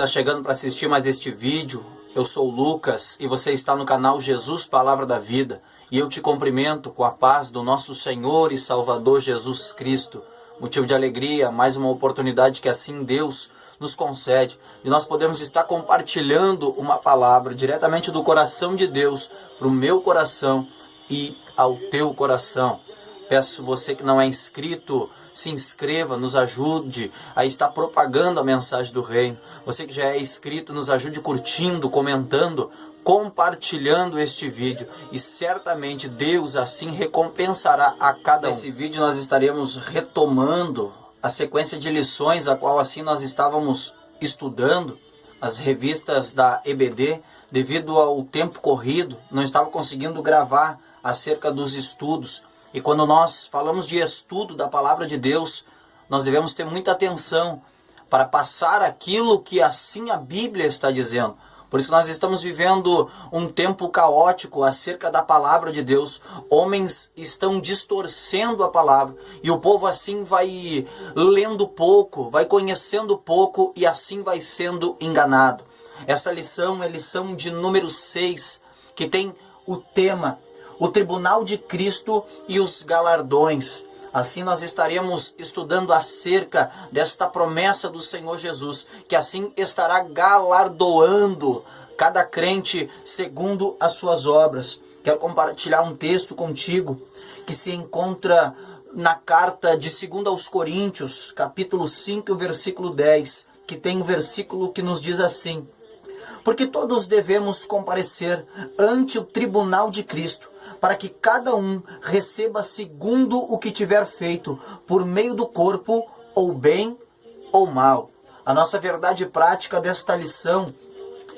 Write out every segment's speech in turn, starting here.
está chegando para assistir mais este vídeo, eu sou o Lucas e você está no canal Jesus Palavra da Vida. E eu te cumprimento com a paz do nosso Senhor e Salvador Jesus Cristo. Motivo de alegria, mais uma oportunidade que assim Deus nos concede. E nós podemos estar compartilhando uma palavra diretamente do coração de Deus para o meu coração e ao teu coração. Peço você que não é inscrito, se inscreva, nos ajude a estar propagando a mensagem do reino. Você que já é inscrito, nos ajude curtindo, comentando, compartilhando este vídeo. E certamente Deus assim recompensará a cada um. Nesse vídeo nós estaremos retomando a sequência de lições, a qual assim nós estávamos estudando, as revistas da EBD. Devido ao tempo corrido, não estava conseguindo gravar acerca dos estudos. E quando nós falamos de estudo da Palavra de Deus, nós devemos ter muita atenção para passar aquilo que assim a Bíblia está dizendo. Por isso que nós estamos vivendo um tempo caótico acerca da Palavra de Deus. Homens estão distorcendo a Palavra e o povo assim vai lendo pouco, vai conhecendo pouco e assim vai sendo enganado. Essa lição é lição de número 6, que tem o tema o Tribunal de Cristo e os galardões. Assim nós estaremos estudando acerca desta promessa do Senhor Jesus, que assim estará galardoando cada crente segundo as suas obras. Quero compartilhar um texto contigo que se encontra na carta de 2 aos Coríntios, capítulo 5, versículo 10, que tem um versículo que nos diz assim: porque todos devemos comparecer ante o tribunal de Cristo, para que cada um receba segundo o que tiver feito, por meio do corpo, ou bem ou mal. A nossa verdade prática desta lição,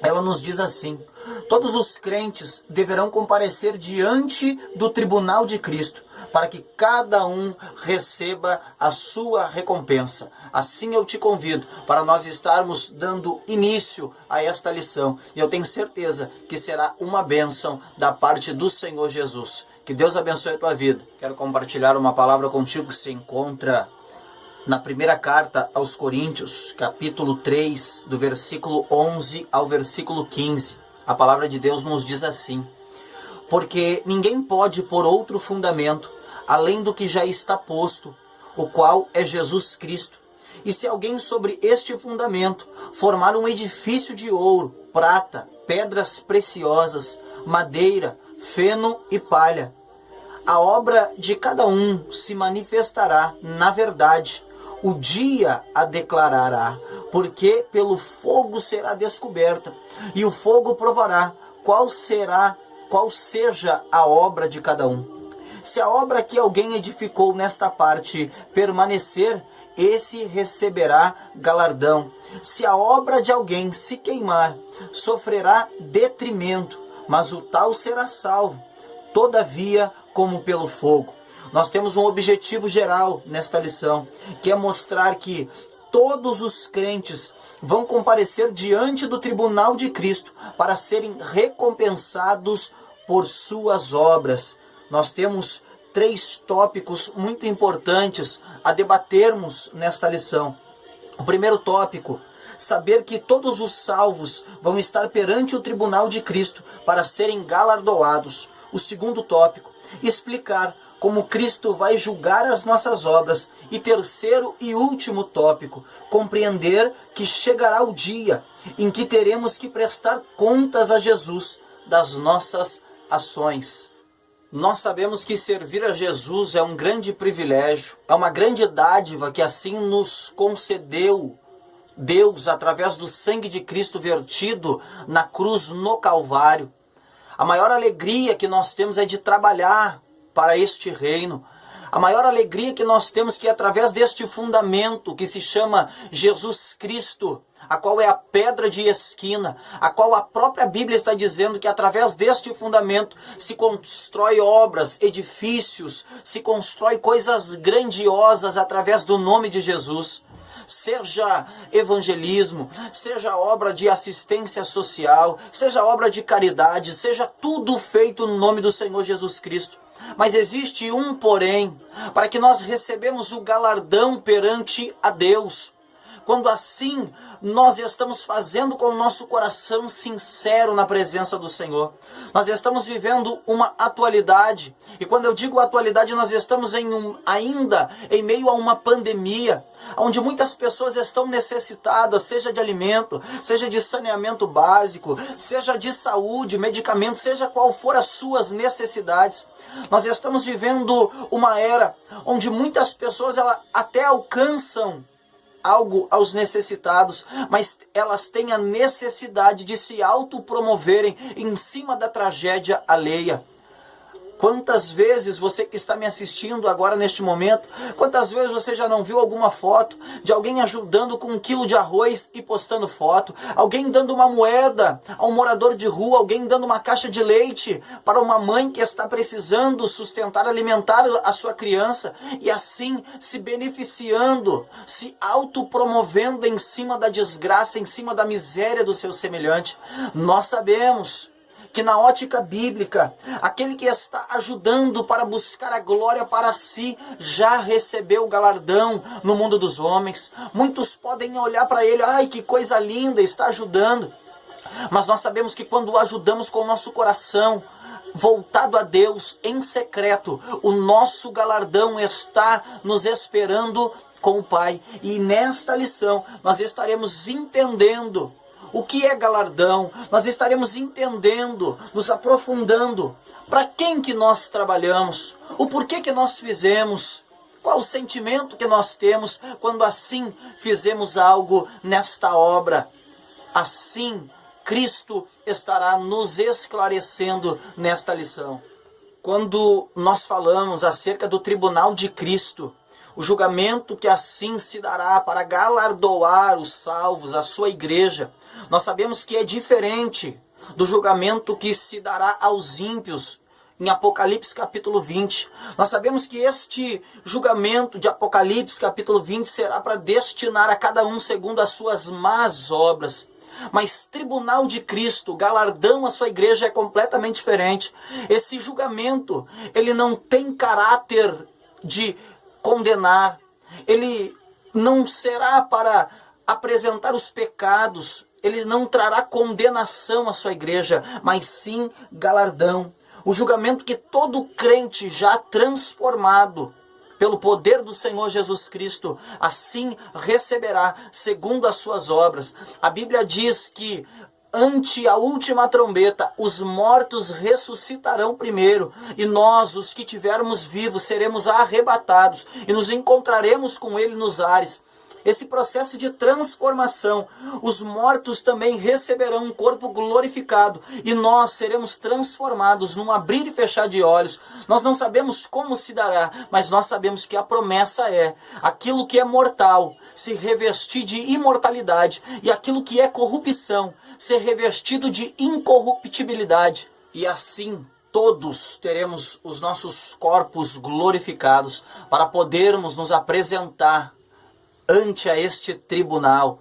ela nos diz assim: todos os crentes deverão comparecer diante do tribunal de Cristo, para que cada um receba a sua recompensa. Assim eu te convido para nós estarmos dando início a esta lição. E eu tenho certeza que será uma bênção da parte do Senhor Jesus. Que Deus abençoe a tua vida. Quero compartilhar uma palavra contigo que se encontra na primeira carta aos Coríntios, capítulo 3, do versículo 11 ao versículo 15. A palavra de Deus nos diz assim: porque ninguém pode pôr outro fundamento além do que já está posto, o qual é Jesus Cristo. E se alguém sobre este fundamento formar um edifício de ouro, prata, pedras preciosas, madeira, feno e palha, a obra de cada um se manifestará na verdade, o dia a declarará, porque pelo fogo será descoberta, e o fogo provará qual seja a obra de cada um. Se a obra que alguém edificou nesta parte permanecer, esse receberá galardão. Se a obra de alguém se queimar, sofrerá detrimento, mas o tal será salvo, todavia como pelo fogo. Nós temos um objetivo geral nesta lição, que é mostrar que todos os crentes vão comparecer diante do tribunal de Cristo para serem recompensados por suas obras. Nós temos 3 tópicos muito importantes a debatermos nesta lição. O primeiro tópico: saber que todos os salvos vão estar perante o tribunal de Cristo para serem galardoados. O segundo tópico: explicar como Cristo vai julgar as nossas obras. E terceiro e último tópico: compreender que chegará o dia em que teremos que prestar contas a Jesus das nossas ações. Nós sabemos que servir a Jesus é um grande privilégio, é uma grande dádiva que assim nos concedeu Deus através do sangue de Cristo vertido na cruz no Calvário. A maior alegria que nós temos é de trabalhar para este reino. A maior alegria que nós temos que através deste fundamento que se chama Jesus Cristo, a qual é a pedra de esquina, a qual a própria Bíblia está dizendo que através deste fundamento se constrói obras, edifícios, se constrói coisas grandiosas através do nome de Jesus. Seja evangelismo, seja obra de assistência social, seja obra de caridade, seja tudo feito no nome do Senhor Jesus Cristo. Mas existe um porém, para que nós recebemos o galardão perante a Deus. quando assim nós estamos fazendo com o nosso coração sincero na presença do Senhor. Nós estamos vivendo uma atualidade, e quando eu digo atualidade, nós estamos ainda em meio a uma pandemia, onde muitas pessoas estão necessitadas, seja de alimento, seja de saneamento básico, seja de saúde, medicamento, seja qual for as suas necessidades. Nós estamos vivendo uma era onde muitas pessoas até alcançam algo aos necessitados, mas elas têm a necessidade de se autopromoverem em cima da tragédia alheia. Quantas vezes você que está me assistindo agora neste momento, quantas vezes você já não viu alguma foto de alguém ajudando com 1 quilo de arroz e postando foto, alguém dando uma moeda a um morador de rua, alguém dando uma caixa de leite para uma mãe que está precisando sustentar, alimentar a sua criança, e assim se beneficiando, se autopromovendo em cima da desgraça, em cima da miséria do seu semelhante. Nós sabemos que na ótica bíblica, aquele que está ajudando para buscar a glória para si, já recebeu o galardão no mundo dos homens. Muitos podem olhar para ele, ai que coisa linda, está ajudando. Mas nós sabemos que quando o ajudamos com o nosso coração voltado a Deus em secreto, o nosso galardão está nos esperando com o Pai. E nesta lição nós estaremos entendendo o que é galardão, nós estaremos entendendo, nos aprofundando, para quem que nós trabalhamos, o porquê que nós fizemos, qual o sentimento que nós temos quando assim fizemos algo nesta obra. Assim, Cristo estará nos esclarecendo nesta lição. Quando nós falamos acerca do tribunal de Cristo, o julgamento que assim se dará para galardoar os salvos, a sua igreja, nós sabemos que é diferente do julgamento que se dará aos ímpios em Apocalipse capítulo 20. Nós sabemos que este julgamento de Apocalipse capítulo 20 será para destinar a cada um segundo as suas más obras. Mas tribunal de Cristo, galardão à sua igreja, é completamente diferente. Esse julgamento, ele não tem caráter de condenar, ele não será para apresentar os pecados, ele não trará condenação à sua igreja, mas sim galardão. O julgamento que todo crente já transformado pelo poder do Senhor Jesus Cristo, assim receberá segundo as suas obras. A Bíblia diz que ante a última trombeta, os mortos ressuscitarão primeiro, e nós, os que tivermos vivos, seremos arrebatados e nos encontraremos com Ele nos ares. Esse processo de transformação, os mortos também receberão um corpo glorificado, e nós seremos transformados num abrir e fechar de olhos. Nós não sabemos como se dará, mas nós sabemos que a promessa é: aquilo que é mortal se revestir de imortalidade, e aquilo que é corrupção ser revestido de incorruptibilidade. E assim todos teremos os nossos corpos glorificados para podermos nos apresentar ante a este tribunal,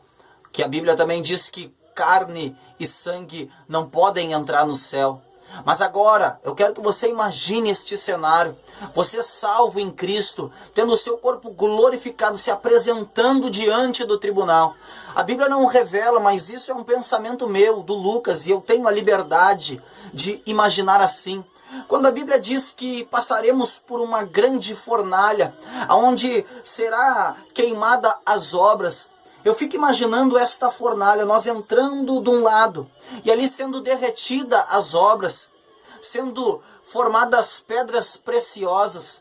que a Bíblia também diz que carne e sangue não podem entrar no céu. Mas agora, eu quero que você imagine este cenário, você salvo em Cristo, tendo o seu corpo glorificado, se apresentando diante do tribunal. A Bíblia não revela, mas isso é um pensamento meu, do Lucas, e eu tenho a liberdade de imaginar assim. Quando a Bíblia diz que passaremos por uma grande fornalha, onde será queimada as obras, eu fico imaginando esta fornalha, nós entrando de um lado, e ali sendo derretida as obras, sendo formadas pedras preciosas.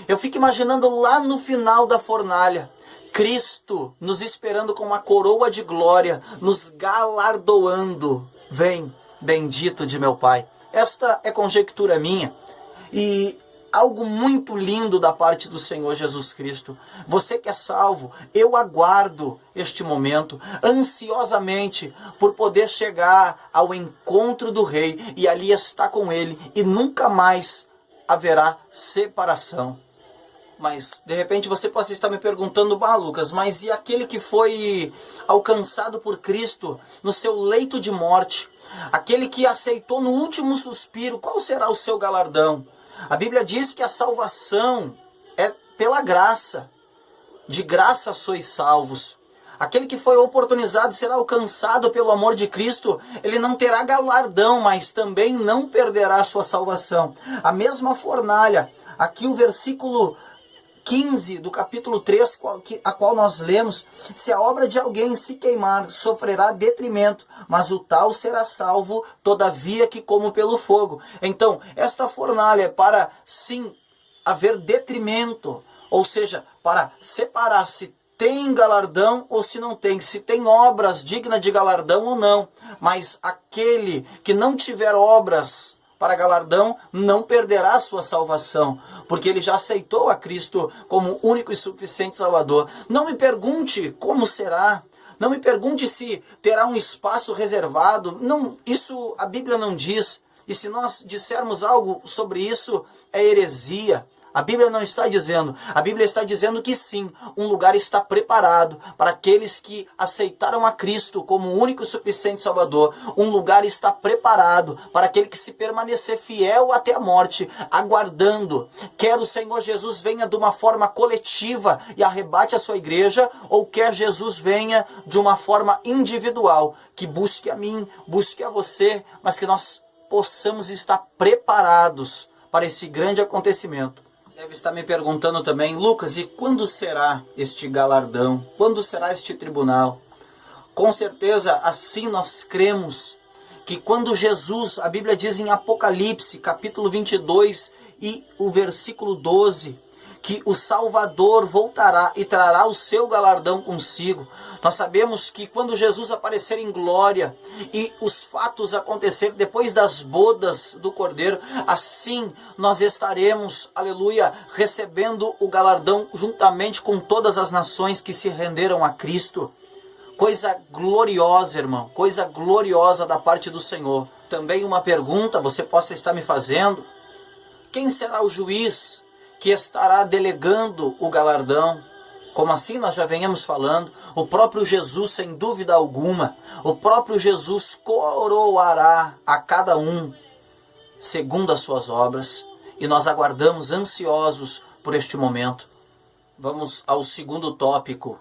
Eu fico imaginando lá no final da fornalha, Cristo nos esperando com uma coroa de glória, nos galardoando. Vem, bendito de meu Pai. Esta é conjectura minha e algo muito lindo da parte do Senhor Jesus Cristo. Você que é salvo, eu aguardo este momento ansiosamente por poder chegar ao encontro do Rei e ali estar com Ele, e nunca mais haverá separação. Mas de repente você pode estar me perguntando: Lucas, mas e aquele que foi alcançado por Cristo no seu leito de morte? Aquele que aceitou no último suspiro, qual será o seu galardão? A Bíblia diz que a salvação é pela graça. De graça sois salvos. Aquele que foi oportunizado será alcançado pelo amor de Cristo, ele não terá galardão, mas também não perderá a sua salvação. A mesma fornalha, aqui o versículo 15 do capítulo 3, a qual nós lemos: se a obra de alguém se queimar, sofrerá detrimento, mas o tal será salvo, todavia que como pelo fogo. Então, esta fornalha é para sim haver detrimento, ou seja, para separar se tem galardão ou se não tem, se tem obras dignas de galardão ou não. Mas aquele que não tiver obras para galardão não perderá a sua salvação, porque ele já aceitou a Cristo como único e suficiente Salvador. Não me pergunte como será, não me pergunte se terá um espaço reservado. Não, isso a Bíblia não diz, e se nós dissermos algo sobre isso é heresia. A Bíblia não está dizendo, a Bíblia está dizendo que sim, um lugar está preparado para aqueles que aceitaram a Cristo como o único e suficiente Salvador. Um lugar está preparado para aquele que se permanecer fiel até a morte, aguardando. Quer o Senhor Jesus venha de uma forma coletiva e arrebate a sua igreja, ou quer Jesus venha de uma forma individual, que busque a mim, busque a você, mas que nós possamos estar preparados para esse grande acontecimento. Deve estar me perguntando também: Lucas, e quando será este galardão? Quando será este tribunal? Com certeza, assim nós cremos que quando Jesus, a Bíblia diz em Apocalipse, capítulo 22 e o versículo 12, que o Salvador voltará e trará o seu galardão consigo. Nós sabemos que quando Jesus aparecer em glória e os fatos acontecerem depois das bodas do Cordeiro, assim nós estaremos, aleluia, recebendo o galardão juntamente com todas as nações que se renderam a Cristo. Coisa gloriosa, irmão, coisa gloriosa da parte do Senhor. Também uma pergunta você possa estar me fazendo: quem será o juiz que estará delegando o galardão? Como assim nós já venhamos falando? O próprio Jesus, sem dúvida alguma, o próprio Jesus coroará a cada um segundo as suas obras, e nós aguardamos ansiosos por este momento. Vamos ao segundo tópico: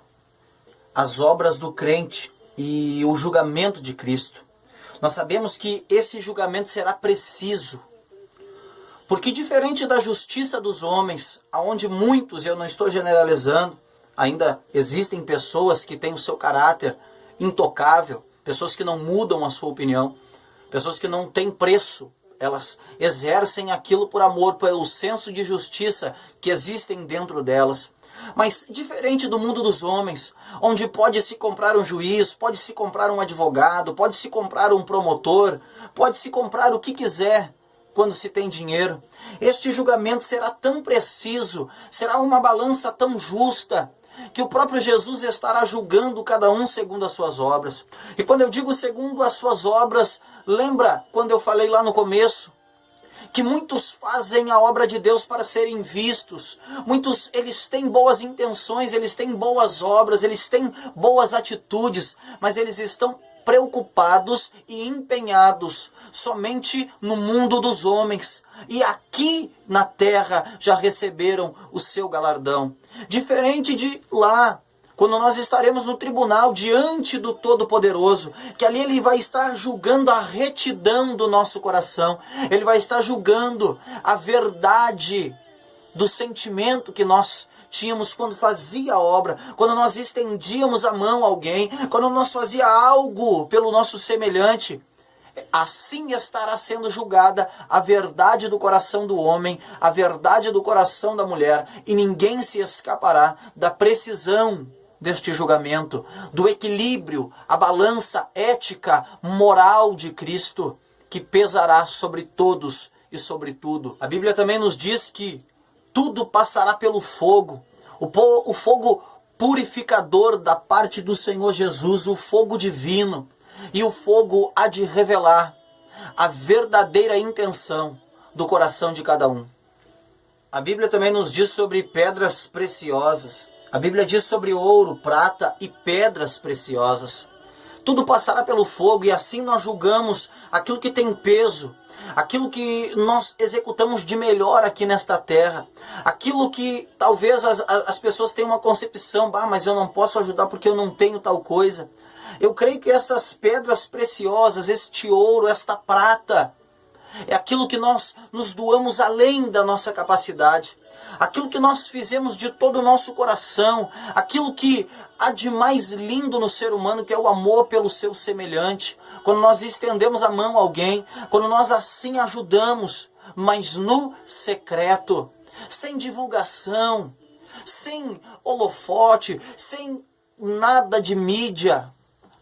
as obras do crente e o julgamento de Cristo. Nós sabemos que esse julgamento será preciso, porque diferente da justiça dos homens, aonde muitos, eu não estou generalizando, ainda existem pessoas que têm o seu caráter intocável, pessoas que não mudam a sua opinião, pessoas que não têm preço, elas exercem aquilo por amor, pelo senso de justiça que existem dentro delas. Mas diferente do mundo dos homens, onde pode-se comprar um juiz, pode-se comprar um advogado, pode-se comprar um promotor, pode-se comprar o que quiser quando se tem dinheiro, este julgamento será tão preciso, será uma balança tão justa, que o próprio Jesus estará julgando cada um segundo as suas obras. E quando eu digo segundo as suas obras, lembra quando eu falei lá no começo, que muitos fazem a obra de Deus para serem vistos. Muitos, eles têm boas intenções, eles têm boas obras, eles têm boas atitudes, mas eles estão preocupados e empenhados somente no mundo dos homens. E aqui na terra já receberam o seu galardão. Diferente de lá, quando nós estaremos no tribunal diante do Todo-Poderoso, que ali ele vai estar julgando a retidão do nosso coração, ele vai estar julgando a verdade do sentimento que nós tínhamos quando fazia a obra, quando nós estendíamos a mão a alguém, quando nós fazia algo pelo nosso semelhante. Assim estará sendo julgada a verdade do coração do homem, a verdade do coração da mulher, e ninguém se escapará da precisão deste julgamento, do equilíbrio, a balança ética, moral de Cristo, que pesará sobre todos e sobre tudo. A Bíblia também nos diz que tudo passará pelo fogo, o fogo purificador da parte do Senhor Jesus, o fogo divino, e o fogo há de revelar a verdadeira intenção do coração de cada um. A Bíblia também nos diz sobre pedras preciosas. A Bíblia diz sobre ouro, prata e pedras preciosas. tudo passará pelo fogo, e assim nós julgamos aquilo que tem peso, aquilo que nós executamos de melhor aqui nesta terra, aquilo que talvez as pessoas tenham uma concepção, mas eu não posso ajudar porque eu não tenho tal coisa. Eu creio que essas pedras preciosas, este ouro, esta prata, é aquilo que nós nos doamos além da nossa capacidade, aquilo que nós fizemos de todo o nosso coração, aquilo que há de mais lindo no ser humano, que é o amor pelo seu semelhante. Quando nós estendemos a mão a alguém, quando nós assim ajudamos, mas no secreto, sem divulgação, sem holofote, sem nada de mídia,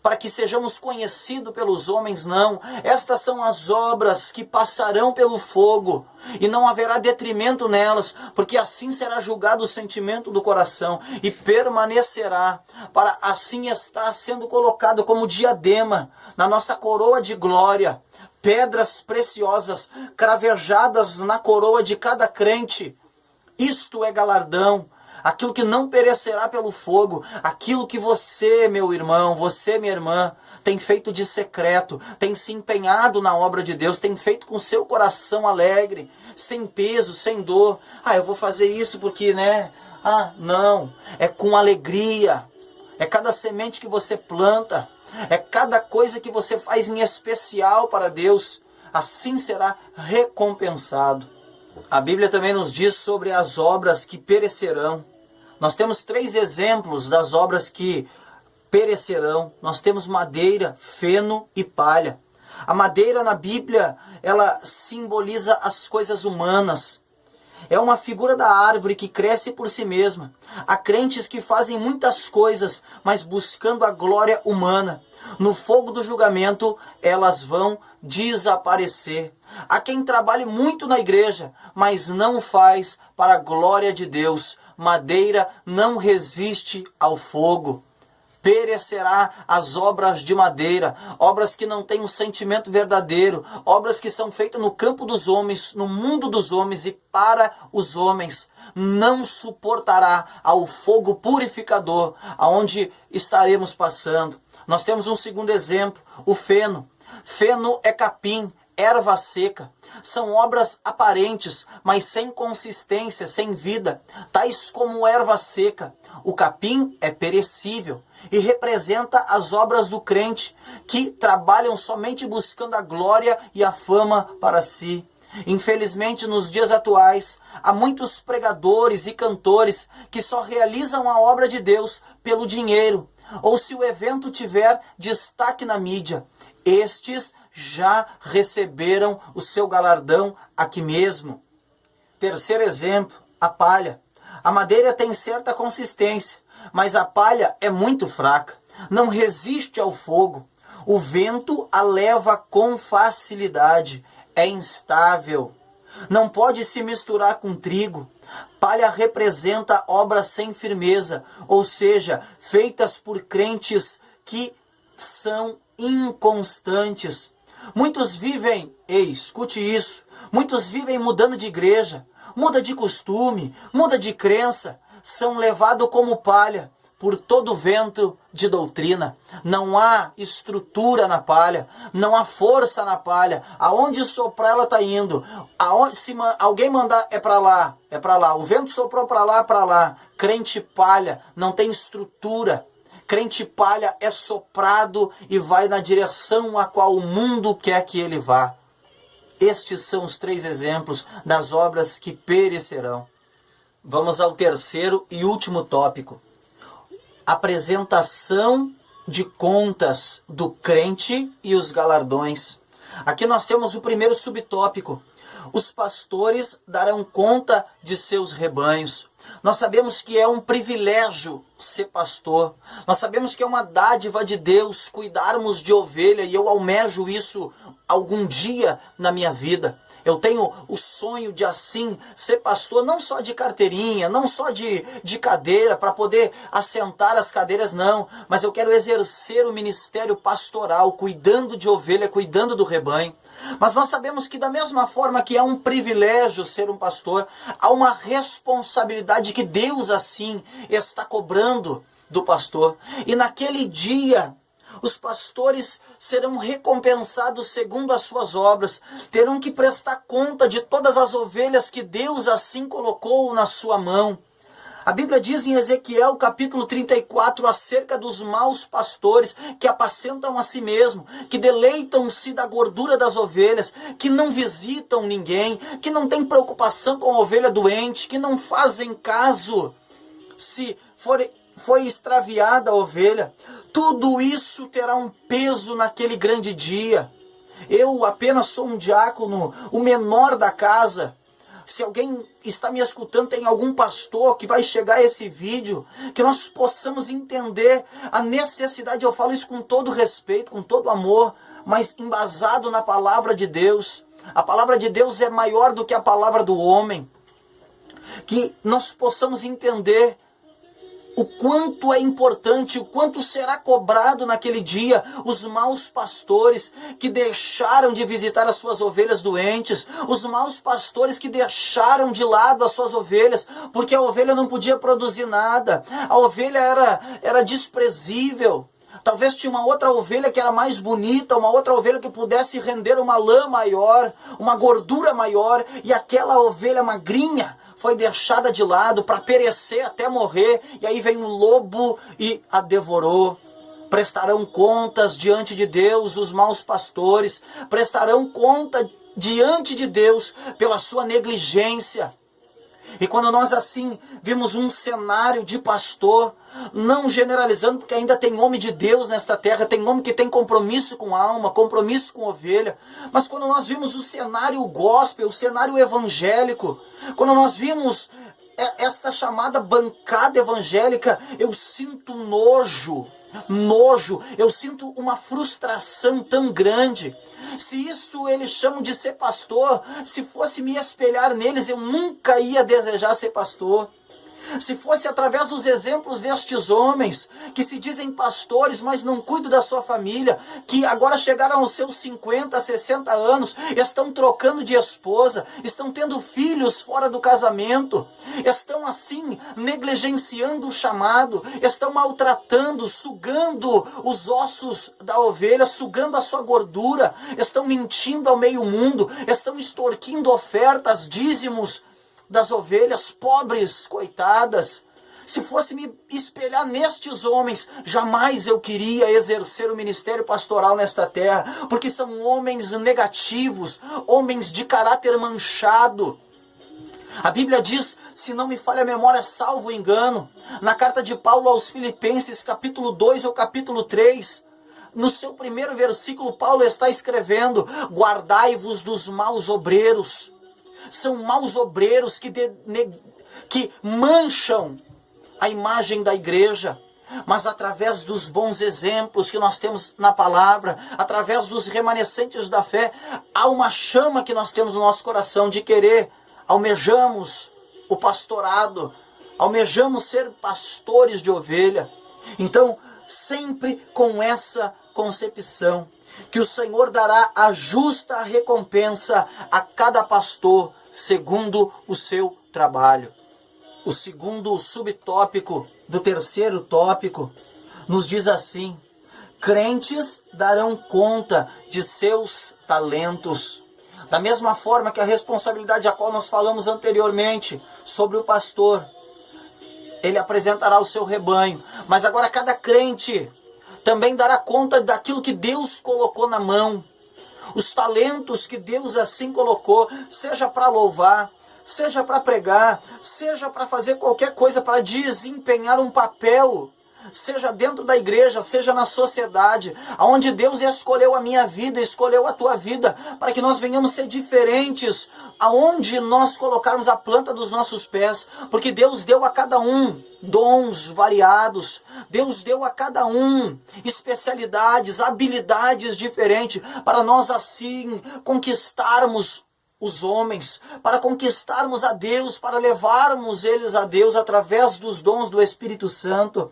para que sejamos conhecidos pelos homens, não. Estas são as obras que passarão pelo fogo, e não haverá detrimento nelas, porque assim será julgado o sentimento do coração, e permanecerá, para assim estar sendo colocado como diadema na nossa coroa de glória, pedras preciosas, cravejadas na coroa de cada crente. Isto é galardão, aquilo que não perecerá pelo fogo, aquilo que você, meu irmão, você, minha irmã, tem feito de secreto, tem se empenhado na obra de Deus, tem feito com seu coração alegre, sem peso, sem dor. Eu vou fazer isso porque, não, é com alegria, é cada semente que você planta, é cada coisa que você faz em especial para Deus, assim será recompensado. A Bíblia também nos diz sobre as obras que perecerão. Nós temos 3 exemplos das obras que perecerão. Nós temos madeira, feno e palha. A madeira na Bíblia, ela simboliza as coisas humanas. É uma figura da árvore que cresce por si mesma. Há crentes que fazem muitas coisas, mas buscando a glória humana. No fogo do julgamento, elas vão desaparecer. Há quem trabalhe muito na igreja, mas não faz para a glória de Deus. Madeira não resiste ao fogo. Perecerá as obras de madeira, obras que não têm um sentimento verdadeiro, obras que são feitas no campo dos homens, no mundo dos homens e para os homens. Não suportará ao fogo purificador, aonde estaremos passando. Nós temos um segundo exemplo, o feno. Feno é capim, erva seca. São obras aparentes, mas sem consistência, sem vida, tais como erva seca. O capim é perecível e representa as obras do crente, que trabalham somente buscando a glória e a fama para si. Infelizmente, nos dias atuais, há muitos pregadores e cantores que só realizam a obra de Deus pelo dinheiro, ou se o evento tiver destaque na mídia. Estes já receberam o seu galardão aqui mesmo. Terceiro exemplo, a palha. A madeira tem certa consistência, mas a palha é muito fraca, não resiste ao fogo. O vento a leva com facilidade, é instável, não pode se misturar com trigo. Palha representa obras sem firmeza, ou seja, feitas por crentes que são inconstantes. Muitos vivem, escute isso, muitos vivem mudando de igreja, muda de costume, muda de crença, são levados como palha por todo vento de doutrina. Não há estrutura na palha, não há força na palha. Aonde soprar ela está indo. Se alguém mandar é para lá, é para lá. O vento soprou para lá, para lá. Crente palha não tem estrutura. Crente palha é soprado e vai na direção a qual o mundo quer que ele vá. Estes são os 3 exemplos das obras que perecerão. Vamos ao terceiro e último tópico. Apresentação de contas do crente e os galardões. Aqui nós temos o primeiro subtópico. Os pastores darão conta de seus rebanhos. Nós sabemos que é um privilégio ser pastor. Nós sabemos que é uma dádiva de Deus cuidarmos de ovelha, e eu almejo isso algum dia na minha vida. Eu tenho o sonho de assim ser pastor, não só de carteirinha, não só de cadeira, para poder assentar as cadeiras, não. Mas eu quero exercer o ministério pastoral, cuidando de ovelha, cuidando do rebanho. Mas nós sabemos que da mesma forma que é um privilégio ser um pastor, há uma responsabilidade que Deus assim está cobrando do pastor. E naquele dia, Os pastores serão recompensados segundo as suas obras. Terão que prestar conta de todas as ovelhas que Deus assim colocou na sua mão. A Bíblia diz em Ezequiel capítulo 34 acerca dos maus pastores que apacentam a si mesmo, que deleitam-se da gordura das ovelhas, que não visitam ninguém, que não têm preocupação com a ovelha doente, que não fazem caso se foi extraviada a ovelha. Tudo isso terá um peso naquele grande dia. Eu apenas sou um diácono, o menor da casa. Se alguém está me escutando, tem algum pastor que vai chegar a esse vídeo, que nós possamos entender a necessidade. Eu falo isso com todo respeito, com todo amor, mas embasado na palavra de Deus. A palavra de Deus é maior do que a palavra do homem. Que nós possamos entender o quanto é importante, o quanto será cobrado naquele dia os maus pastores que deixaram de visitar as suas ovelhas doentes, os maus pastores que deixaram de lado as suas ovelhas, porque a ovelha não podia produzir nada, a ovelha era desprezível. Talvez tinha uma outra ovelha que era mais bonita, uma outra ovelha que pudesse render uma lã maior, uma gordura maior, e aquela ovelha magrinha foi deixada de lado para perecer até morrer, e aí vem um lobo e a devorou. Prestarão contas diante de Deus os maus pastores, prestarão conta diante de Deus pela sua negligência. E quando nós assim vimos um cenário de pastor, não generalizando, porque ainda tem homem de Deus nesta terra, tem homem que tem compromisso com alma, compromisso com ovelha, mas quando nós vimos o cenário gospel, o cenário evangélico, quando nós vimos esta chamada bancada evangélica, eu sinto nojo, eu sinto uma frustração tão grande. Se isso eles chamam de ser pastor, se fosse me espelhar neles, eu nunca ia desejar ser pastor. Se fosse através dos exemplos destes homens, que se dizem pastores, mas não cuidam da sua família, que agora chegaram aos seus 50, 60 anos, estão trocando de esposa, estão tendo filhos fora do casamento, estão assim negligenciando o chamado, estão maltratando, sugando os ossos da ovelha, sugando a sua gordura, estão mentindo ao meio mundo, estão extorquindo ofertas, dízimos das ovelhas pobres, coitadas. Se fosse me espelhar nestes homens, jamais eu queria exercer o ministério pastoral nesta terra, porque são homens negativos, homens de caráter manchado. A Bíblia diz, se não me falha a memória, salvo engano, na carta de Paulo aos Filipenses, capítulo 2 ou capítulo 3, no seu primeiro versículo, Paulo está escrevendo: guardai-vos dos maus obreiros. São maus obreiros que mancham a imagem da igreja, mas através dos bons exemplos que nós temos na palavra, através dos remanescentes da fé, há uma chama que nós temos no nosso coração de querer, almejamos o pastorado, almejamos ser pastores de ovelha. Então, sempre com essa concepção, que o Senhor dará a justa recompensa a cada pastor, segundo o seu trabalho. O segundo subtópico do terceiro tópico nos diz assim: crentes darão conta de seus talentos. Da mesma forma que a responsabilidade a qual nós falamos anteriormente sobre o pastor, ele apresentará o seu rebanho, mas agora cada crente também dará conta daquilo que Deus colocou na mão. Os talentos que Deus assim colocou, seja para louvar, seja para pregar, seja para fazer qualquer coisa, para desempenhar um papel, seja dentro da igreja, seja na sociedade, aonde Deus escolheu a minha vida, escolheu a tua vida, para que nós venhamos ser diferentes, aonde nós colocarmos a planta dos nossos pés, porque Deus deu a cada um dons variados, Deus deu a cada um especialidades, habilidades diferentes, para nós assim conquistarmos os homens, para conquistarmos a Deus, para levarmos eles a Deus através dos dons do Espírito Santo.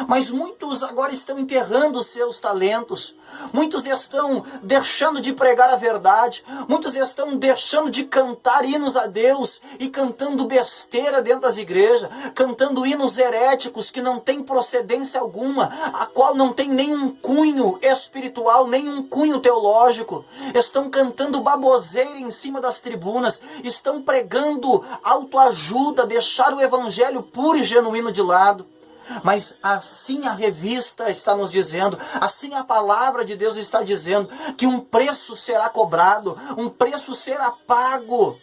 Mas muitos agora estão enterrando os seus talentos. Muitos estão deixando de pregar a verdade. Muitos estão deixando de cantar hinos a Deus e cantando besteira dentro das igrejas, cantando hinos heréticos que não têm procedência alguma, a qual não tem nenhum cunho espiritual, nenhum cunho teológico. Estão cantando baboseira em cima das tribunas, estão pregando autoajuda, deixaram o evangelho puro e genuíno de lado. Mas assim a revista está nos dizendo, assim a palavra de Deus está dizendo, que um preço será cobrado, um preço será pago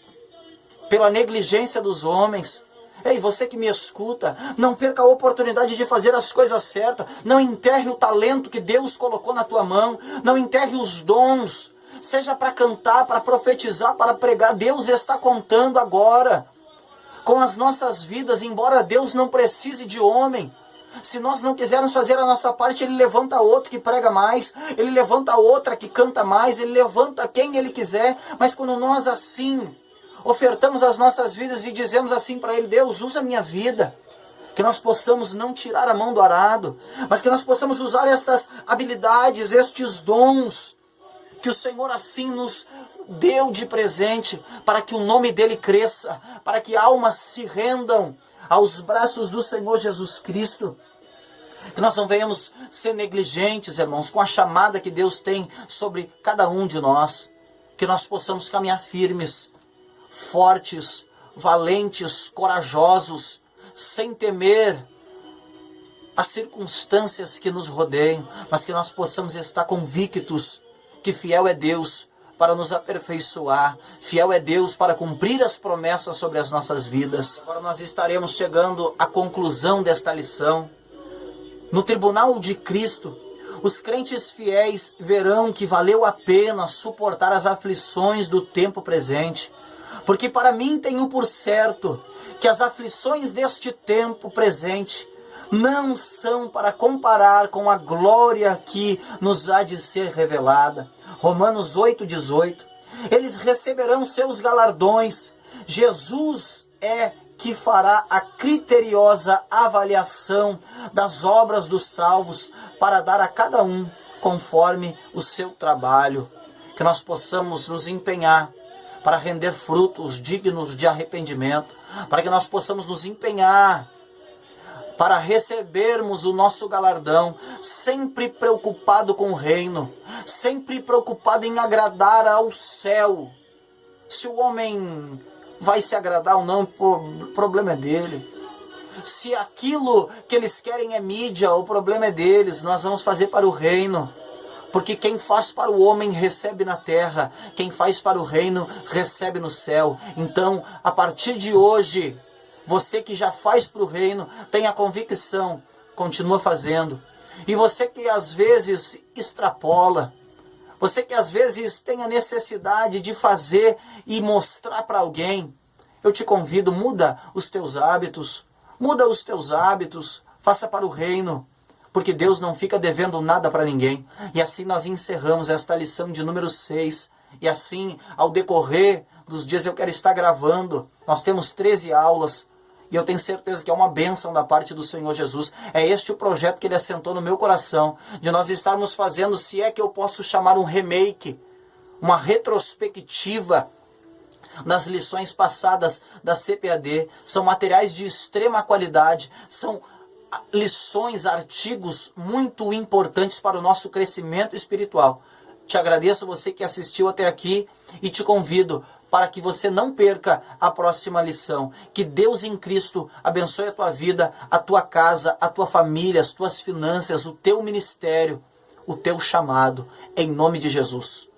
pela negligência dos homens. Ei, você que me escuta, não perca a oportunidade de fazer as coisas certas, não enterre o talento que Deus colocou na tua mão, não enterre os dons, seja para cantar, para profetizar, para pregar. Deus está contando agora com as nossas vidas, embora Deus não precise de homem. Se nós não quisermos fazer a nossa parte, Ele levanta outro que prega mais, Ele levanta outra que canta mais, Ele levanta quem Ele quiser. Mas quando nós assim ofertamos as nossas vidas e dizemos assim para Ele: Deus, usa a minha vida, que nós possamos não tirar a mão do arado, mas que nós possamos usar estas habilidades, estes dons que o Senhor assim nos deu de presente, para que o nome dele cresça, para que almas se rendam aos braços do Senhor Jesus Cristo. Que nós não venhamos ser negligentes, irmãos, com a chamada que Deus tem sobre cada um de nós. Que nós possamos caminhar firmes, fortes, valentes, corajosos, sem temer as circunstâncias que nos rodeiam, mas que nós possamos estar convictos que fiel é Deus para nos aperfeiçoar, fiel é Deus para cumprir as promessas sobre as nossas vidas. Agora nós estaremos chegando à conclusão desta lição. No tribunal de Cristo, os crentes fiéis verão que valeu a pena suportar as aflições do tempo presente, porque para mim tenho por certo que as aflições deste tempo presente não são para comparar com a glória que nos há de ser revelada. Romanos 8,18. Eles receberão seus galardões. Jesus é que fará a criteriosa avaliação das obras dos salvos para dar a cada um conforme o seu trabalho. Que nós possamos nos empenhar para render frutos dignos de arrependimento, para que nós possamos nos empenhar para recebermos o nosso galardão, sempre preocupado com o reino, sempre preocupado em agradar ao céu. Se o homem vai se agradar ou não, o problema é dele. Se aquilo que eles querem é mídia, o problema é deles. Nós vamos fazer para o reino, porque quem faz para o homem recebe na terra, quem faz para o reino recebe no céu. Então, a partir de hoje, você que já faz para o reino, tenha convicção, continua fazendo. E você que às vezes extrapola, você que às vezes tem a necessidade de fazer e mostrar para alguém, eu te convido, muda os teus hábitos, faça para o reino, porque Deus não fica devendo nada para ninguém. E assim nós encerramos esta lição de número 6. E assim, ao decorrer dos dias, eu quero estar gravando. Nós temos 13 aulas. E eu tenho certeza que é uma bênção da parte do Senhor Jesus. É este o projeto que Ele assentou no meu coração, de nós estarmos fazendo, se é que eu posso chamar um remake, uma retrospectiva nas lições passadas da CPAD. São materiais de extrema qualidade, são lições, artigos muito importantes para o nosso crescimento espiritual. Te agradeço você que assistiu até aqui e te convido para que você não perca a próxima lição. Que Deus em Cristo abençoe a tua vida, a tua casa, a tua família, as tuas finanças, o teu ministério, o teu chamado, em nome de Jesus.